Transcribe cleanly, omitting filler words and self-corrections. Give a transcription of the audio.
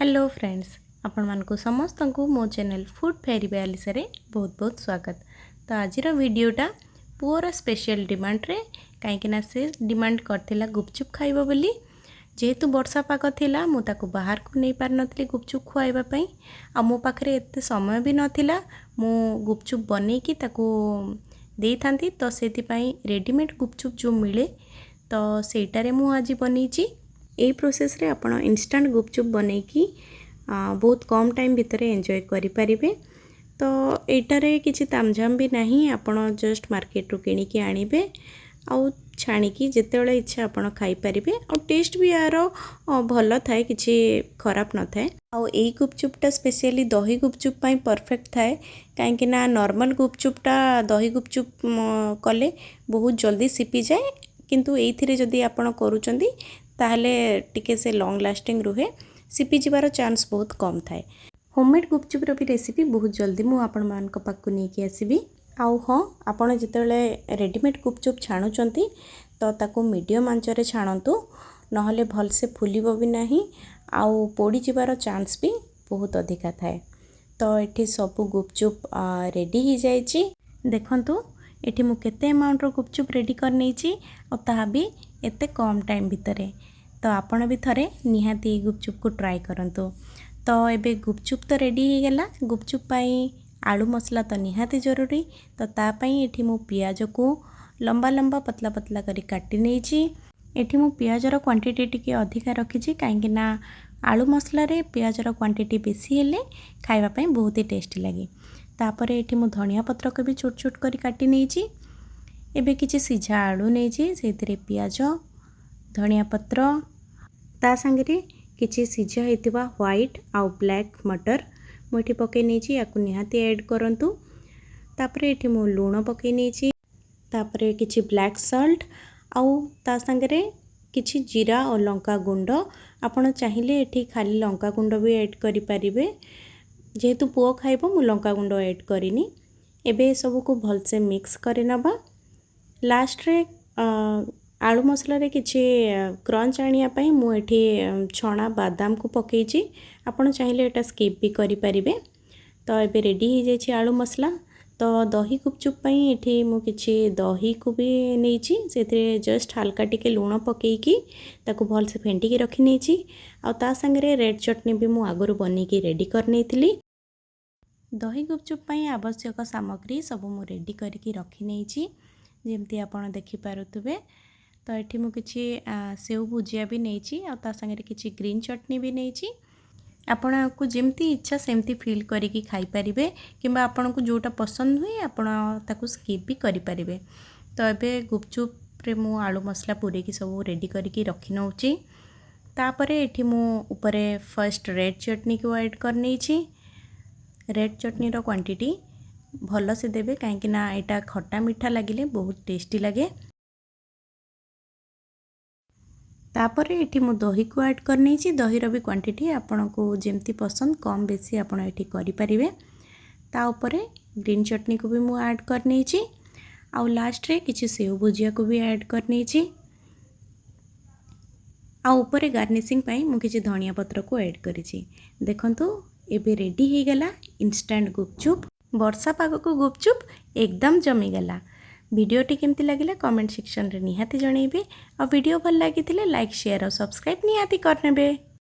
Hello friends आपण मानकु समस्त को मो चैनल फूड फेरी 42 रे बहुत बहुत स्वागत। तो आज वीडियोटा पुअर स्पेशल डिमांड रे कहीं से डिमांड करथिला गुपचुप खाइबो बोली। जेहेतु वर्षा पाग थिला मु ताको बाहर को नहीं पार नथली गुपचुप खुआइबा पई आ मो पाखरे एते समय भी नथिला मु गुपचुप बनै की ताको देई थांती। तो सेति पई रेडीमेड गुपचुप जो मिले तो सेटारे मु आज बनैची। यही प्रोसेस रे आपण इंस्टेंट गुपचुप बनै की बहुत कम टाइम भितर एंजॉय करि परिबे। तो एटारे किछि तामझाम भी नहीं, आपण जस्ट मार्केट रू किणी की आनिबे आउ छाणी की जेतेबेले इच्छा आपण खाई परिबे। और टेस्ट भी यार भल थाए, किछि खराब न थाए। आउ एई गुपचुपटा स्पेशली दही गुपचुप पई परफेक्ट थाए, काहेकि ना नॉर्मल गुपचुपटा दही गुपचुप कले बहुत जल्दी सिपी जाए, किंतु एइथिरे जदी आपण करूचंदी ताहले टिके से लॉन्ग लास्टिंग रुहे, सिपी जिबार चांस बहुत कम थाए। होममेड गुपचुप रो भी रेसिपी बहुत जल्दी मु आपण मानक पाकु नै कि आसीबी। आउ हाँ, आपण जेतेबेले रेडीमेड गुपचुप छाणुचंती तो ताको मीडियम आंच रे छाणंतु, नहले भल से फुलिबो भी नाही आउ पोड़ी जिबार चांस भी बहुत अधिका थाए। तो एठी सब गुपचुप रेडी ही जायछि। देखंतु एठी मु केते अमाउंट रो गुपचुप रेडी कर नैछि और ताहा भी एते कम टाइम भितरे। तो आपण भी थरे निहाती गुपचुप को ट्राई करंतु। तो एबे गुपचुप तो रेडी ही गेला। गुपचुप पाई आलू मसला तो निहाती जरूरी। तो ता पाई एठी मु पियाज को लंबा लंबा पतला पतला करी काटी नैछि। एठी मु पियाज रो क्वांटिटी टिके अधिका रखिछि, काहेकि ना आलू मसला रे पियाज रो क्वांटिटी बेसी हेले खाइबा पाई बहुत ही टेस्टी लागे। तापरे एठी मु धनिया पत्र को भी छोट छोट करी काटी नैछि। एबे किछि सिझा आलू नैछि, सेतिरे पियाज धनिया पत्र ता संगे किछि सिझा हेतिबा व्हाइट आउ ब्लैक मटर मुठी पके नैछि। याकु निहाती ऐड करंतु। तापरे एठी मु लूण पके नैछि, तापरे किछि ब्लैक सॉल्ट आउ ता संगे किछि जीरा और लंका गुंड। आपण चाहिले एठी खाली लंका गुंड भी ऐड करि परिबे, जेहेतु पुओ खाइबो मु लंका गुंड ऐड करिनी। एबे सब को भल से मिक्स करि नबा। लास्ट रे आलू मसला रे किछि क्रंच आनिया पई मु एठी छणा बादाम को पकेछि। आपण चाहिले एटा स्किप भी करि परिबे। तो एबे रेडी ही जायछि आलू मसला। तो दही गुपचुप पई एठी मु किछि दही को भी नैछि, सेते जस्ट हल्का टिके लूण पकेइकी ताको भल से फेंटी के रखि नैछि। आ ता संगे रेड चटनी भी मु आगरु बनै की रेडी कर नैथिली। दही गुपचुप पई आवश्यक सामग्री सब मु रेडी करके रखी नैछि, जेमती आपण देखि पारुतबे। तो एठी मु किछि सेव भुजिया भी नैछि आ ता संगे किछि ग्रीन चटनी भी नैछि। आपण को जेमती इच्छा सेमती फील करिकी खाई परिबे, किंबा आपण को जोटा पसंद हुए आपण ताको स्किप भी करि परिबे। तो एबे गुपचुप रे मु आलू मसला पूरे की सब रेडी करके रखी नउछि। तापरे एठी मु ऊपरे फर्स्ट रेड चटनी को ऐड कर नैछि। रेड चटनी रो क्वांटिटी भल से देबे, काहेकि ना एटा खट्टा मीठा लागिले बहुत टेस्टी लागे। तापरे एठी मु दही को ऐड कर नैछि। दही रो भी क्वांटिटी आपण को जेमती पसंद कम बेसी आपण एठी करि परिबे। ता ऊपरे ग्रीन चटनी को भी मु ऐड कर नैछि। आ लास्ट रे किछि सेव भुजिया को भी ऐड कर नैछि। आ ऊपरे गार्निशिंग पई मु किछि धनिया पत्र को ऐड करिछि। देखंतु एबे रेडी ही गेला इंस्टेंट गुपचुप। वर्षा पाग को गुपचुप एकदम जमी गला। वीडियोटी केमती लगिला कमेंट सेक्शन रे निहाती जणैबे। आ वीडियो भल लागिथिले लाइक शेयर और सब्सक्राइब निहाती करनेबे।